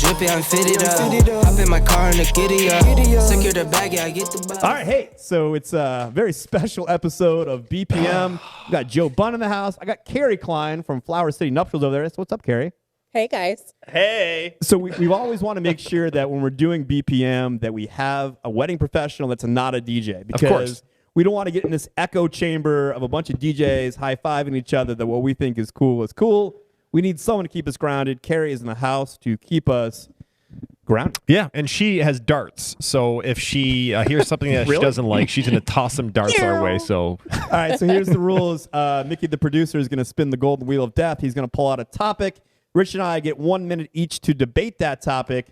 whip it, I'm fitted up. Hop in my car and a giddy up. Secure the bag, yeah, I get the bag. All right, hey, so it's a very special episode of BPM. We got Joe Bunn in the house. I got Carrie Klein from Flower City Nuptials over there. So what's up, Carrie? Hey, guys. Hey. So we've always want to make sure that when we're doing BPM that we have a wedding professional that's not a DJ. Because we don't want to get in this echo chamber of a bunch of DJs high-fiving each other that what we think is cool is cool. We need someone to keep us grounded. Carrie is in the house to keep us grounded. Yeah, and she has darts. So if she hears something that she doesn't like, she's going to toss some darts our way. So, all right, so here's the rules. Mickey, the producer, is going to spin the golden wheel of death. He's going to pull out a topic. Rich and I get 1 minute each to debate that topic,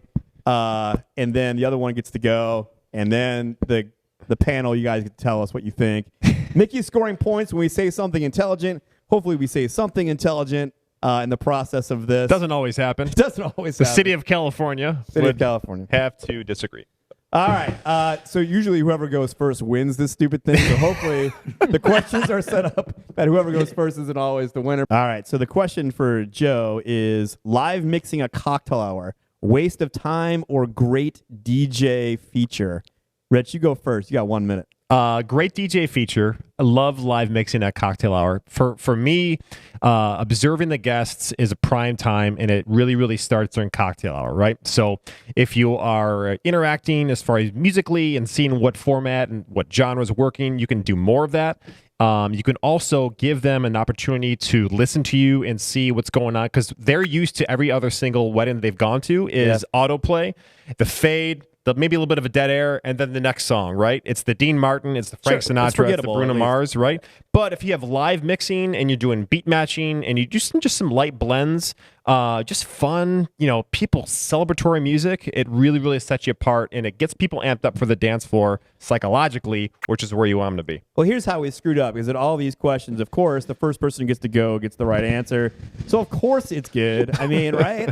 and then the other one gets to go. And then the panel, you guys get to tell us what you think. Mickey's scoring points when we say something intelligent. Hopefully we say something intelligent in the process of this. Doesn't always happen. It doesn't always happen. The city of California would have to disagree. All right. So usually whoever goes first wins this stupid thing. So hopefully the questions are set up that whoever goes first isn't always the winner. All right. So the question for Joe is live mixing a cocktail hour, waste of time or great DJ feature? Rich, you go first. You got 1 minute. Great DJ feature. I love live mixing at cocktail hour. For me, observing the guests is a prime time, and it really starts during cocktail hour, right? So if you are interacting as far as musically and seeing what format and what genre is working, you can do more of that. You can also give them an opportunity to listen to you and see what's going on because they're used to every other single wedding they've gone to is autoplay, the fade, maybe a little bit of a dead air, and then the next song, right? It's the Dean Martin, it's the Frank Sinatra, it's the Bruno Mars, right? But if you have live mixing and you're doing beat matching and you do just some light blends, just fun, people celebratory music, it really sets you apart and it gets people amped up for the dance floor psychologically, which is where you want them to be. Well, here's how we screwed up because in all these questions, of course, the first person who gets to go gets the right answer. So of course it's good. I mean, right?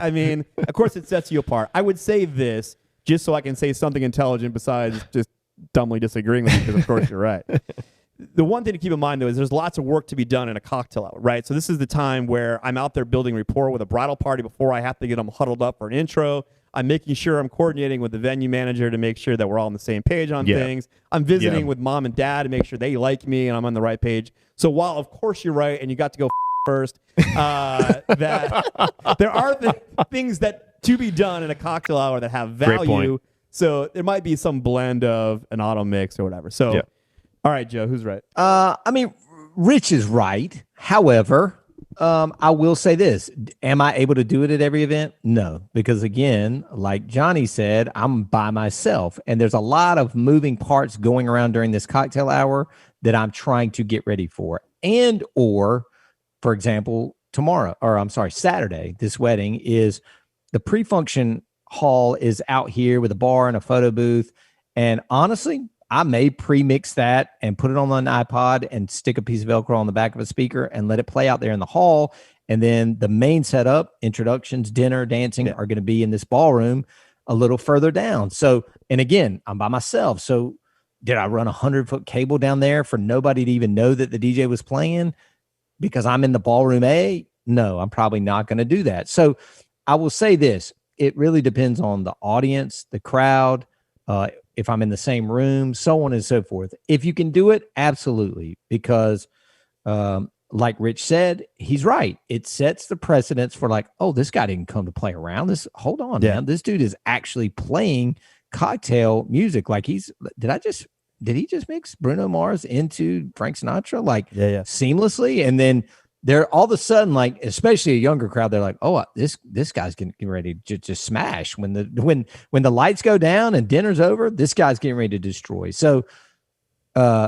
Of course it sets you apart. I would say this, just so I can say something intelligent besides just dumbly disagreeing with you, because of course you're right. The one thing to keep in mind, though, is there's lots of work to be done in a cocktail hour, right? So this is the time where I'm out there building rapport with a bridal party before I have to get them huddled up for an intro. I'm making sure I'm coordinating with the venue manager to make sure that we're all on the same page on things. I'm visiting with mom and dad to make sure they like me and I'm on the right page. So while, of course, you're right and you got to go first, that there are things that to be done in a cocktail hour that have value. So there might be some blend of an auto mix or whatever. So, all right, Joe, who's right? Rich is right. However, I will say this. Am I able to do it at every event? No, because again, like Johnny said, I'm by myself and there's a lot of moving parts going around during this cocktail hour that I'm trying to get ready for. And, or for example, Saturday, this wedding is the pre-function hall is out here with a bar and a photo booth. And honestly, I may pre-mix that and put it on an iPod and stick a piece of Velcro on the back of a speaker and let it play out there in the hall. And then the main setup, introductions, dinner, dancing are going to be in this ballroom a little further down. So, and again, I'm by myself. So did I run 100-foot cable down there for nobody to even know that the DJ was playing because I'm in the ballroom A? No, I'm probably not going to do that. So I will say this, it really depends on the audience, the crowd, if I'm in the same room, so on and so forth. If you can do it, absolutely. Because like Rich said, he's right. It sets the precedence for like, oh, this guy didn't come to play around. Hold on, man. This dude is actually playing cocktail music. Like did he just mix Bruno Mars into Frank Sinatra? Like seamlessly? And then they're all of a sudden, like, especially a younger crowd, they're like, "Oh, this guy's getting ready to just smash." When the lights go down and dinner's over, this guy's getting ready to destroy. So,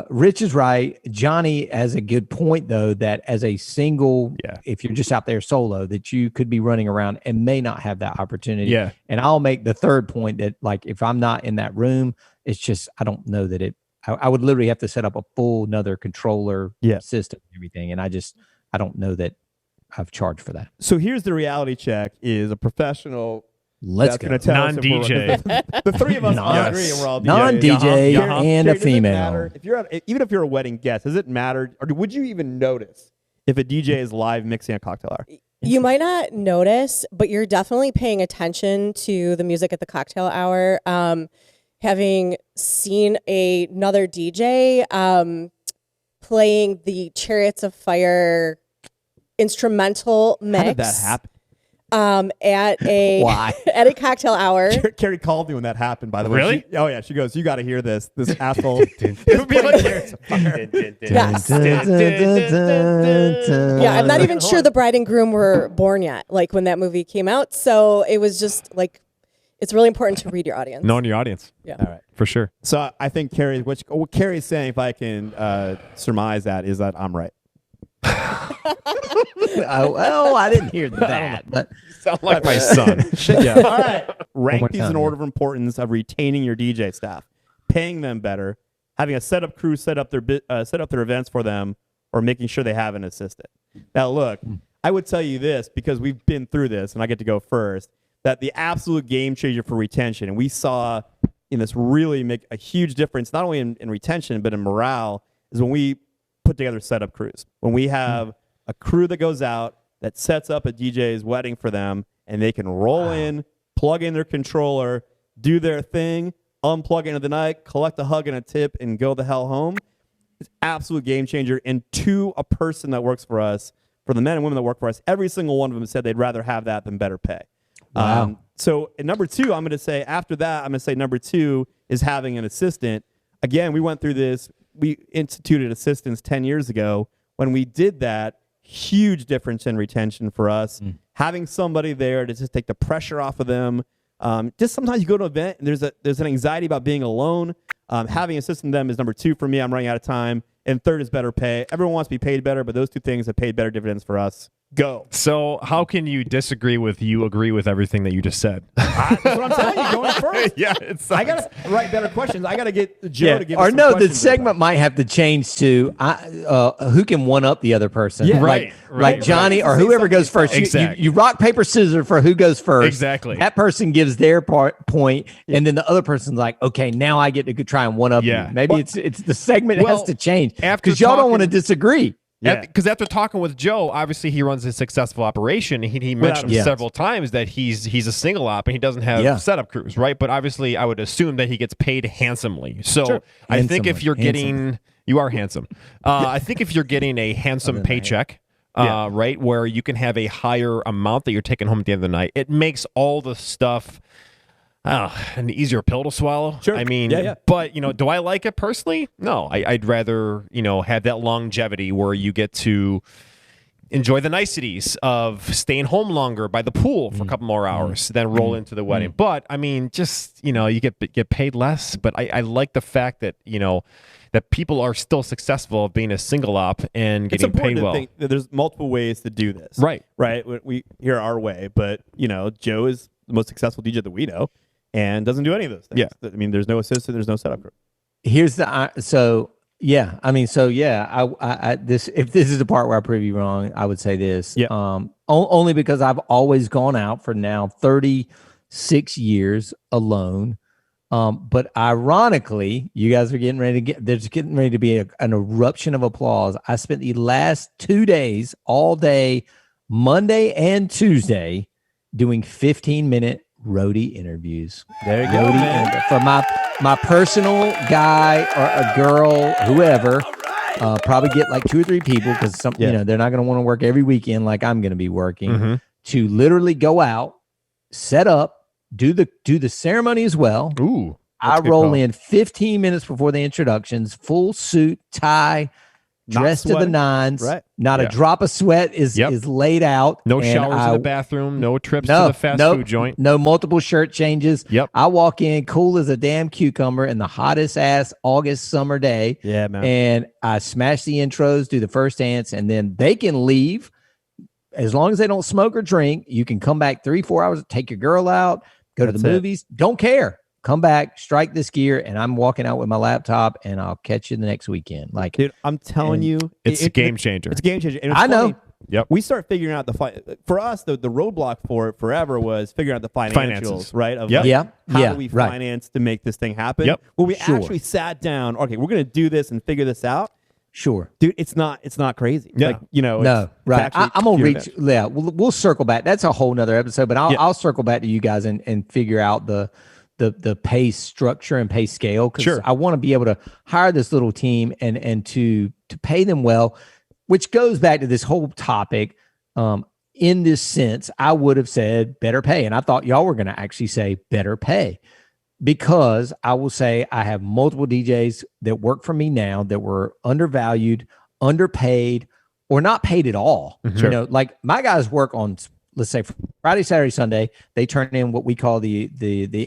Rich is right. Johnny has a good point though that as a single, if you're just out there solo, that you could be running around and may not have that opportunity. Yeah. And I'll make the third point that like if I'm not in that room, it's just I don't know that I would literally have to set up a full another controller system and everything, and I don't know that I've charged for that. So here's the reality check: is a professional. Let's go. Non-DJ. The three of us all agree, and we're all DJs. Non-DJ and a female. Even if you're a wedding guest, does it matter, or would you even notice if a DJ is live mixing a cocktail hour? You might not notice, but you're definitely paying attention to the music at the cocktail hour. Having seen another DJ playing the Chariots of Fire instrumental mix. How did that happen? At a Why? at a cocktail hour. Carrie called me when that happened, by the way. Really? Oh, yeah. She goes, you got to hear this. This asshole. It would be like Yes. Yeah, I'm not even sure the bride and groom were born yet, like when that movie came out. So it was just like, it's really important to read your audience. knowing your audience. Yeah. All right. For sure. So I think what Carrie's saying, if I can surmise that, is that I'm right. Well, I didn't hear that, but Sound like my son. Yeah. All right. Rank more these in time, order of importance of retaining your DJ staff, paying them better, having a setup crew set up their events for them, or making sure they have an assistant. Now, look, I would tell you this because we've been through this, and I get to go first, that the absolute game changer for retention, and we saw in this really make a huge difference, not only in retention, but in morale, is when we put together setup crews. When we have a crew that goes out, that sets up a DJ's wedding for them, and they can roll in, plug in their controller, do their thing, unplug into the night, collect a hug and a tip, and go the hell home. It's absolute game changer. And to a person that works for us, for the men and women that work for us, every single one of them said they'd rather have that than better pay. Wow. So at number two, I'm going to say after that, I'm going to say number two is having an assistant. Again, we went through this. We instituted assistants 10 years ago. When we did that, huge difference in retention for us. Having somebody there to just take the pressure off of them. Just sometimes you go to an event and there's an anxiety about being alone. Having an assistant them is number two for me. I'm running out of time. And third is better pay. Everyone wants to be paid better, but those two things have paid better dividends for us. Go. So how can you disagree with you agree with everything that you just said? That's what I'm telling you. Going first. Yeah, I got to write better questions. I got to get Joe to give or us some no, the questions segment might have to change to who can one up the other person. Yeah. Right, Like Johnny or whoever goes first. Exactly. You rock, paper, scissors for who goes first. Exactly. That person gives their point, and then the other person's like, okay, now I get to try and one up Yeah. you. Maybe it's the segment has to change after because y'all don't want to talking- disagree. Yeah. Because after talking with Joe, obviously he runs a successful operation. He mentioned Yeah. several times that he's a single op and he doesn't have Yeah. setup crews, right? But obviously I would assume that he gets paid handsomely. So Sure. I think if Handsomely. you're getting, you are handsome. I think if you're getting a handsome paycheck, right, where you can have a higher amount that you're taking home at the end of the night, it makes all the stuff an easier pill to swallow. Sure. I mean, Yeah. but do I like it personally? No, I'd rather have that longevity where you get to enjoy the niceties of staying home longer by the pool for a couple more hours than roll into the wedding. But I mean, just you get paid less. But I like the fact that that people are still successful of being a single op and It's getting important paid to well. think that there's multiple ways to do this. Right. We hear our way, but Joe is the most successful DJ that we know and doesn't do any of those things. Yeah. I mean, there's no assistant, there's no setup crew. Here's the I this if this is the part where I prove you wrong, I would say this. Yeah. Only because I've always gone out for now 36 years alone. But ironically, you guys are getting ready to there's getting ready to be an eruption of applause. I spent the last 2 days, all day, Monday and Tuesday, doing 15-minute roadie interviews. There you go, man. For my personal guy or a girl, whoever, probably get like 2 or 3 people because they're not going to want to work every weekend like I'm going to be working. To literally go out, set up, do the ceremony as well. Ooh, I roll in 15 minutes before the introductions, full suit, tie, Not dressed to the sweating. nines. Right. Not a drop of sweat is laid out. No and showers in the bathroom, no trips to the fast food joint. No multiple shirt changes. Yep. I walk in cool as a damn cucumber in the hottest ass August summer day. Yeah, man. And I smash the intros, do the first dance, and then they can leave. As long as they don't smoke or drink, you can come back 3-4 hours, take your girl out, go to the movies. Don't care. Come back, strike this gear, and I'm walking out with my laptop, and I'll catch you the next weekend. Like, Dude, I'm telling you, It's a game changer. It's a game changer. And it's I know. funny, Yep. We start figuring out for us, the roadblock for it forever was figuring out the financials, Finances. right? Of Yep. how do we finance to make this thing happen? Yep. Well, we Sure. actually sat down, okay, we're going to do this and figure this out. Sure. Dude, it's not crazy. Yeah. Like, you know, No, it's right. actually I'm gonna pure reach. event. Yeah, we'll circle back. That's a whole nother episode. But Yeah. I'll circle back to you guys and figure out the pay structure and pay scale, because Sure. I want to be able to hire this little team and to pay them well, which goes back to this whole topic. In this sense, I would have said better pay, and I thought y'all were going to actually say better pay, because I will say I have multiple DJs that work for me now that were undervalued, underpaid, or not paid at all. You know, like my guys work on, let's say, Friday, Saturday, Sunday. They turn in what we call the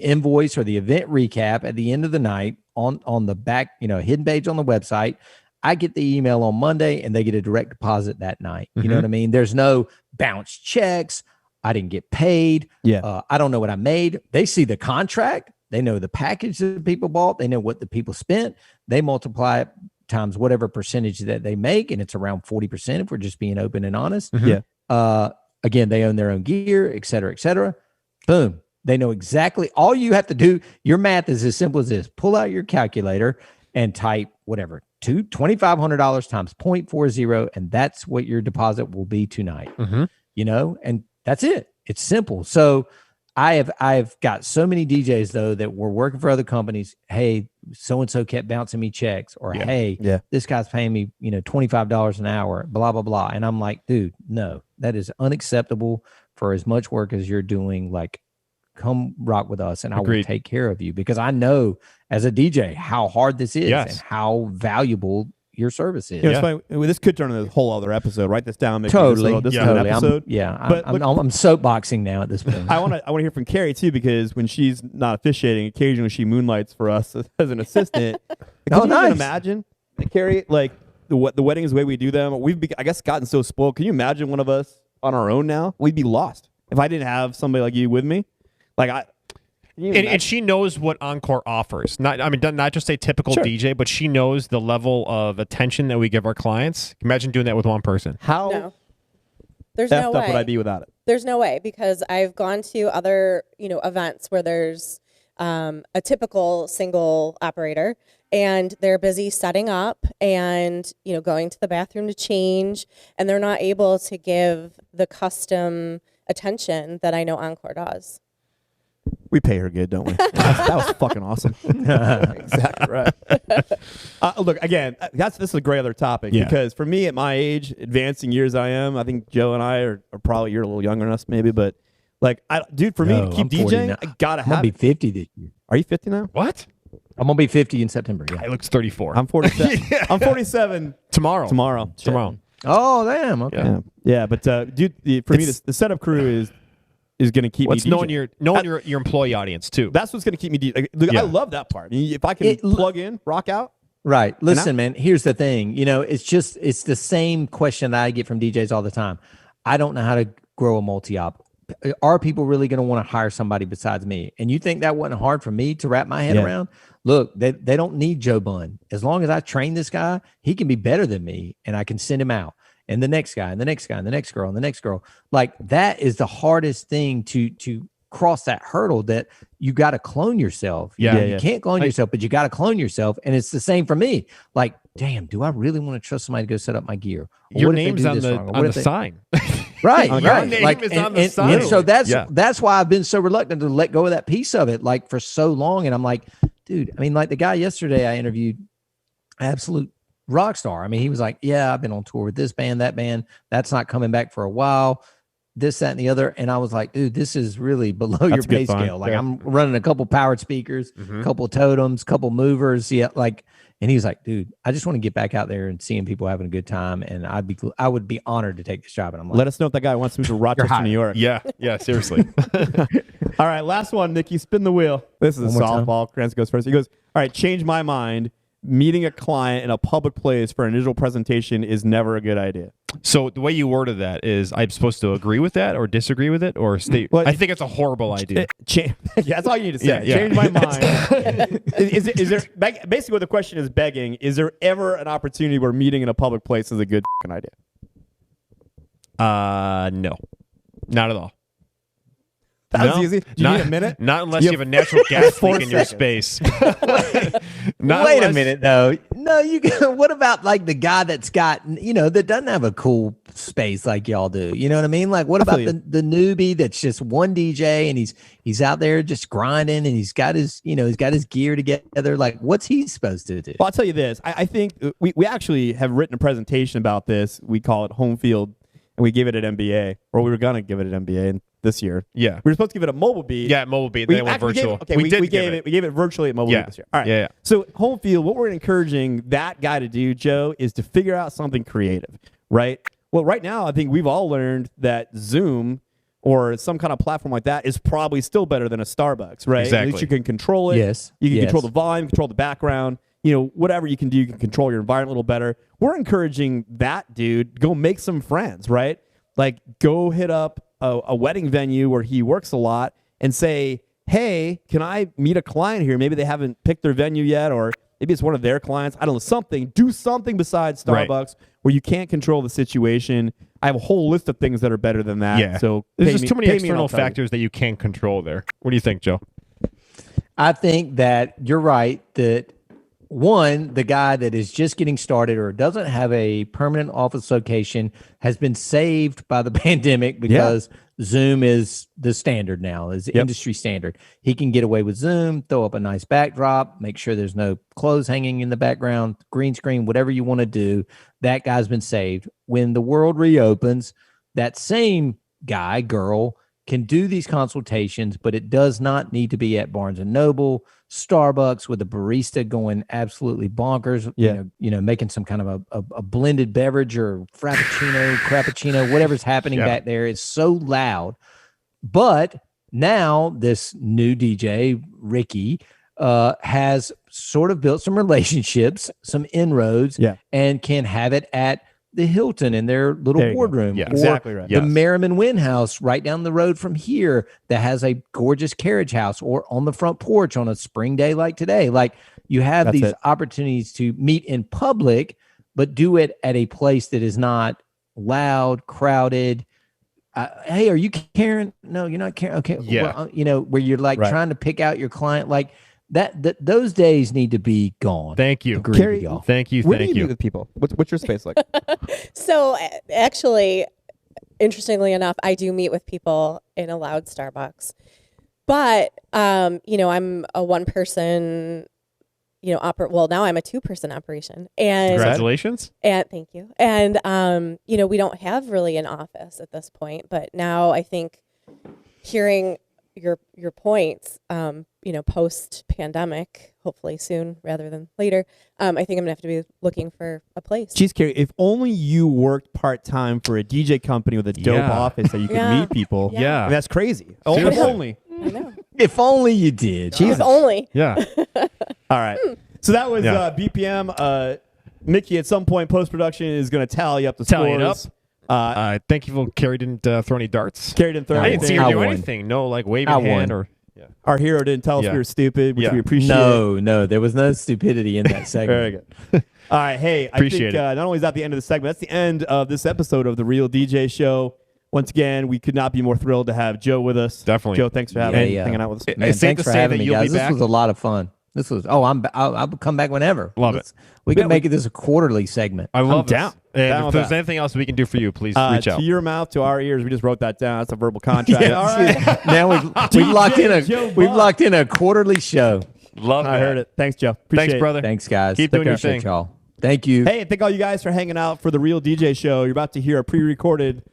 invoice or the event recap at the end of the night on the back, hidden page on the website. I get the email on Monday and they get a direct deposit that night. You know what I mean? There's no bounce checks. I didn't get paid. Yeah. I don't know what I made. They see the contract. They know the package that people bought. They know what the people spent. They multiply it times whatever percentage that they make. And it's around 40% if we're just being open and honest. Yeah. Again, they own their own gear, et cetera, et cetera. Boom. They know exactly. All you have to do, your math is as simple as this. Pull out your calculator and type whatever, $2,500 times 0.40, and that's what your deposit will be tonight. And that's it. It's simple. So I've got so many DJs though that were working for other companies. Hey, so and so kept bouncing me checks, or hey, this guy's paying me, $25 an hour, blah blah blah. And I'm like, dude, no, that is unacceptable for as much work as you're doing. Like, come rock with us, and I will take care of you, because I know as a DJ how hard this is and how valuable your service is. It's funny. This could turn into a whole other episode. Write this down. Make Totally. This is an episode. I'm soapboxing now at this point. I want to hear from Carrie too, because when she's not officiating, occasionally she moonlights for us as an assistant. Can you even imagine, Carrie, like the weddings, the way we do them? I guess gotten so spoiled. Can you imagine one of us on our own now? We'd be lost if I didn't have somebody like you with me. And she knows what Encore offers. Not just a typical DJ, but she knows the level of attention that we give our clients. Imagine doing that with one person. How No. There's no way. would I be without it? There's no way, because I've gone to other, events where there's a typical single operator, and they're busy setting up and, going to the bathroom to change, and they're not able to give the custom attention that I know Encore does. We pay her good, don't we? That was fucking awesome. Exactly right. Look, again, this is a great other topic, because for me at my age, advancing years I am, I think Joe and I are probably, you're a little younger than us maybe, but like, for me to keep DJing, I gotta have. I'm gonna be 50 this year. Are you 50 now? What? I'm gonna be 50 in September. Yeah. He looks 34. I'm 47. I'm 47 tomorrow. Tomorrow. Oh, damn. Okay. Yeah, but dude, for me, the setup crew is going to keep me DJing. knowing your employee audience too. That's what's going to keep me DJing. I love that part. If I can plug in, rock out. Right. Listen, man, here's the thing. It's the same question that I get from DJs all the time. I don't know how to grow a multi-op. Are people really going to want to hire somebody besides me? And you think that wasn't hard for me to wrap my head around? Look, they don't need Joe Bunn. As long as I train this guy, he can be better than me, and I can send him out. And the next guy, and the next guy, and the next girl, and the next girl. Like, that is the hardest thing to cross that hurdle, that you got to clone yourself. You can't clone yourself, but you got to clone yourself. And it's the same for me. Like, damn, do I really want to trust somebody to go set up my gear? Or your name's on the sign. Right. Your name is on the sign. And so that's why I've been so reluctant to let go of that piece of it, like, for so long. And I'm like, dude, like the guy yesterday I interviewed, absolute rock star. He was like, yeah, I've been on tour with this band, that band, that's not coming back for a while, this, that, and the other. And I was like, dude, this is really below your pay scale. Like, I'm running a couple powered speakers, couple totems, couple movers. Yeah. Like, and he was like, dude, I just want to get back out there and seeing people having a good time. And I would be honored to take this job. And I'm like, let us know if that guy wants to move to Rochester, New York. Yeah. Seriously. All right. Last one, Nikki, spin the wheel. This is a softball. Krantz goes first. He goes, all right, change my mind. Meeting a client in a public place for an initial presentation is never a good idea. So the way you worded that is, I'm supposed to agree with that or disagree with it or state? Well, I think it's a horrible idea. That's all you need to say. Change my mind. Is there basically what the question is begging? Is there ever an opportunity where meeting in a public place is a good idea? No, not at all. That was easy. Do you need a minute? Not unless you have a natural gas leak in your space. Wait a minute, though. No, you. What about like the guy that's got, that doesn't have a cool space like y'all do? You know what I mean? Like, what about the newbie that's just one DJ and he's out there just grinding and he's got his gear together? Like, what's he supposed to do? Well, I'll tell you this. I think we actually have written a presentation about this. We call it Home Field, and we give it at MBA, or we were gonna give it at MBA this year. Yeah. We were supposed to give it at Mobile Beat. Yeah, Mobile Beat. Then it went virtual. We gave it virtually at Mobile Beat this year. All right. Yeah. So Home Field, what we're encouraging that guy to do, Joe, is to figure out something creative, right? Well, right now, I think we've all learned that Zoom or some kind of platform like that is probably still better than a Starbucks, right? Exactly. At least you can control it. Yes. You can control the volume, control the background. Whatever you can do, you can control your environment a little better. We're encouraging that dude, go make some friends, right? Like, go hit up a wedding venue where he works a lot and say, hey, can I meet a client here? Maybe they haven't picked their venue yet, or maybe it's one of their clients. I don't know, do something besides Starbucks where you can't control the situation. I have a whole list of things that are better than that. Yeah. So there's just too many external factors that you can't control there. What do you think, Joe? I think that you're right that one, the guy that is just getting started or doesn't have a permanent office location has been saved by the pandemic because Zoom is the standard now, is industry standard. He can get away with Zoom, throw up a nice backdrop, make sure there's no clothes hanging in the background, green screen, whatever you want to do. That guy's been saved. When the world reopens, that same guy, girl, can do these consultations, but it does not need to be at Barnes and Noble, Starbucks with a barista going absolutely bonkers, making some kind of a blended beverage or frappuccino, whatever's happening back there is so loud. But now this new DJ, Ricky, has sort of built some relationships, some inroads, and can have it at the Hilton in their little boardroom. Yeah, exactly right. The Merriman Wynn House right down the road from here that has a gorgeous carriage house, or on the front porch on a spring day like today. Like, you have these opportunities to meet in public, but do it at a place that is not loud, crowded. Hey, are you Karen? No, you're not Karen. Okay. Yeah. Well, where you're like trying to pick out your client, like that those days need to be gone. Thank you. Carrie, y'all. Thank you. Where do you meet with people? What's your space like? So actually, interestingly enough, I do meet with people in a loud Starbucks, but I'm a one person, now I'm a 2-person operation, and Congratulations. And thank you. And we don't have really an office at this point, but now I think hearing your points, post pandemic, hopefully soon rather than later, I think I'm gonna have to be looking for a place. Jeez, Carrie, if only you worked part-time for a DJ company with a dope office that you could meet people. Yeah. I mean, that's crazy. Seriously. If only. I know. If only you did. If only. Yeah. All right. So that was BPM. Mickey, at some point, post-production is going to tally up the scores. Thank you. Carrie didn't throw any darts. Carrie didn't throw I didn't see anything. her do anything. No, like waving hand or. Yeah. Our hero didn't tell us we were stupid, which we appreciate. No, there was no stupidity in that segment. Very good. All right, hey, Appreciate I think not only is that the end of the segment, that's the end of this episode of The Real DJ Show. Once again, we could not be more thrilled to have Joe with us. Definitely. Joe, thanks for hanging out with us. Man, It's safe thanks to for say having that me, you'll be guys. back. This was a lot of fun. I'll come back whenever. Love it. We can make it a quarterly segment. I love down. And Down if with there's that. anything else we can do for you, please reach out. To your mouth, to our ears. We just wrote that down. That's a verbal contract. Yeah. All right. Now we've locked in a quarterly show. Love I that. heard it. Thanks, Joe. Appreciate Thanks, it. brother. Thanks, guys. Keep doing your Appreciate thing. y'all. Thank you. Hey, and thank all you guys for hanging out for The Real DJ Show. You're about to hear a pre-recorded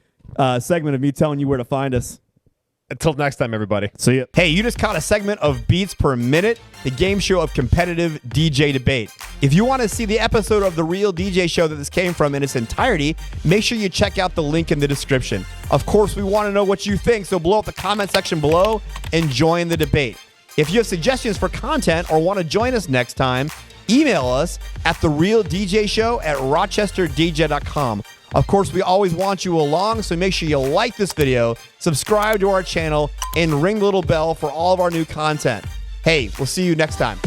segment of me telling you where to find us. Until next time, everybody. See ya. Hey, you just caught a segment of Beats Per Minute, the game show of competitive DJ debate. If you want to see the episode of The Real DJ Show that this came from in its entirety, make sure you check out the link in the description. Of course, we want to know what you think, so blow up the comment section below and join the debate. If you have suggestions for content or want to join us next time, email us at TheRealDJShow@rochesterdj.com. Of course, we always want you along, so make sure you like this video, subscribe to our channel, and ring the little bell for all of our new content. Hey, we'll see you next time.